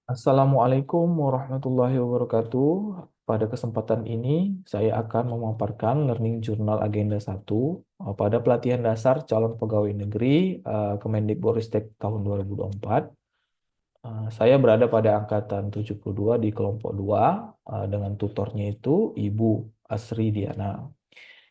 Assalamualaikum warahmatullahi wabarakatuh. Pada kesempatan ini, saya akan memaparkan Learning Journal Agenda 1 pada pelatihan dasar calon pegawai negeri Kemendikbudristek tahun 2024. Saya berada pada angkatan 72 di kelompok 2 dengan tutornya itu Ibu Asri Diana.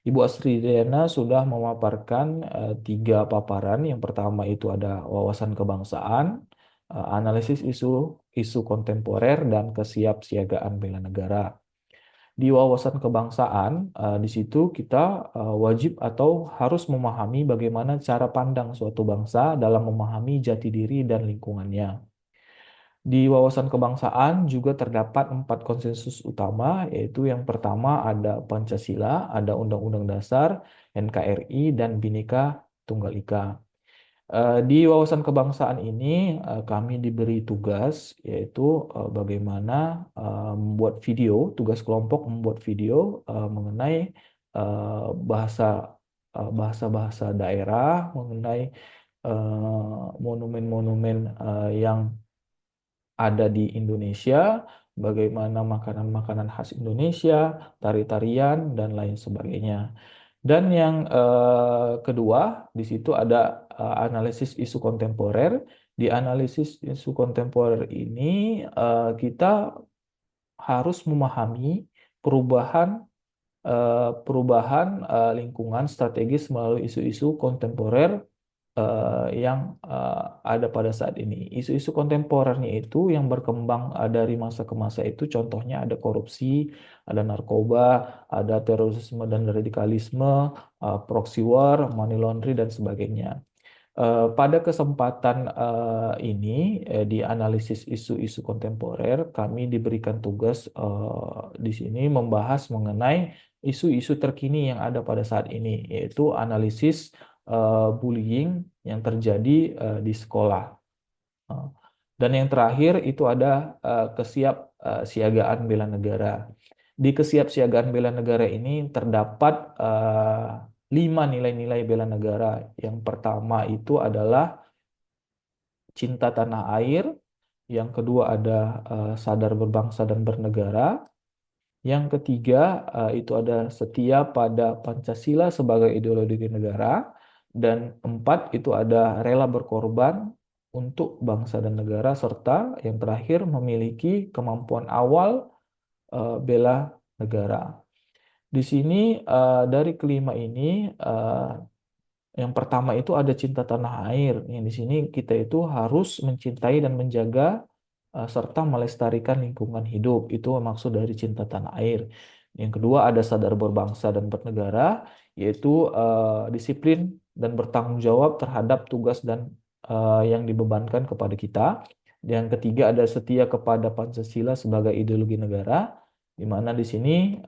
Ibu Asri Diana sudah memaparkan tiga paparan. Yang pertama itu ada wawasan kebangsaan, analisis isu kontemporer, dan kesiapsiagaan bela negara. Di wawasan kebangsaan, di situ kita wajib atau harus memahami bagaimana cara pandang suatu bangsa dalam memahami jati diri dan lingkungannya. Di wawasan kebangsaan juga terdapat empat konsensus utama, yaitu yang pertama ada Pancasila, ada Undang-Undang Dasar, NKRI, dan Bhinneka Tunggal Ika. Di wawasan kebangsaan ini kami diberi tugas, yaitu bagaimana membuat video, tugas kelompok membuat video mengenai bahasa bahasa-bahasa daerah, mengenai monumen-monumen yang ada di Indonesia, bagaimana makanan-makanan khas Indonesia, tari-tarian, dan lain sebagainya. Dan yang kedua, di situ ada analisis isu kontemporer. Di analisis isu kontemporer ini, kita harus memahami perubahan lingkungan strategis melalui isu-isu kontemporer yang ada pada saat ini. Isu-isu kontemporernya itu yang berkembang dari masa ke masa itu, contohnya ada korupsi, ada narkoba, ada terorisme dan radikalisme, proxy war, money laundry, dan sebagainya. Pada kesempatan ini, di analisis isu-isu kontemporer, kami diberikan tugas di sini membahas mengenai isu-isu terkini yang ada pada saat ini, yaitu analisis bullying yang terjadi di sekolah. Uh, Dan yang terakhir itu ada kesiapsiagaan bela negara. Di kesiapsiagaan bela negara ini terdapat 5 nilai-nilai bela negara. Yang pertama itu adalah cinta tanah air. Yang kedua ada sadar berbangsa dan bernegara. Yang ketiga itu ada setia pada Pancasila sebagai ideologi negara. Dan empat itu ada rela berkorban untuk bangsa dan negara, serta yang terakhir memiliki kemampuan awal bela negara. Di sini dari kelima ini, yang pertama itu ada cinta tanah air. Yang di sini kita itu harus mencintai dan menjaga serta melestarikan lingkungan hidup. Itu maksud dari cinta tanah air. Yang kedua ada sadar berbangsa dan bernegara, yaitu disiplin dan bertanggung jawab terhadap tugas dan yang dibebankan kepada kita. Yang ketiga ada setia kepada Pancasila sebagai ideologi negara, di mana di sini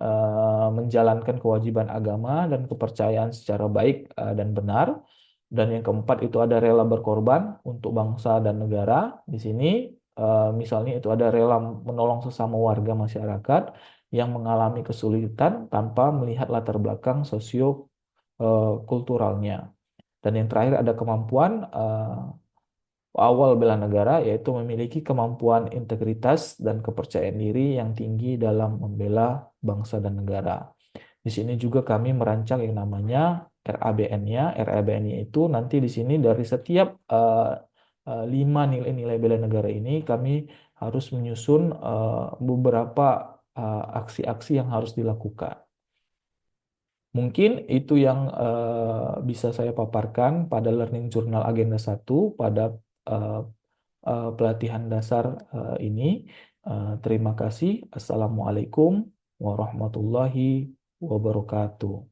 menjalankan kewajiban agama dan kepercayaan secara baik dan benar. Dan yang keempat itu ada rela berkorban untuk bangsa dan negara. Di sini misalnya itu ada rela menolong sesama warga masyarakat yang mengalami kesulitan tanpa melihat latar belakang sosio kulturalnya. Dan yang terakhir ada kemampuan awal bela negara, yaitu memiliki kemampuan integritas dan kepercayaan diri yang tinggi dalam membela bangsa dan negara. Di sini juga kami merancang yang namanya RABN-nya. RABN-nya itu nanti di sini dari setiap 5 nilai-nilai bela negara ini kami harus menyusun beberapa aksi-aksi yang harus dilakukan. Mungkin itu yang bisa saya paparkan pada Learning Journal Agenda 1 pada eh, pelatihan dasar ini. Terima kasih. Assalamualaikum warahmatullahi wabarakatuh.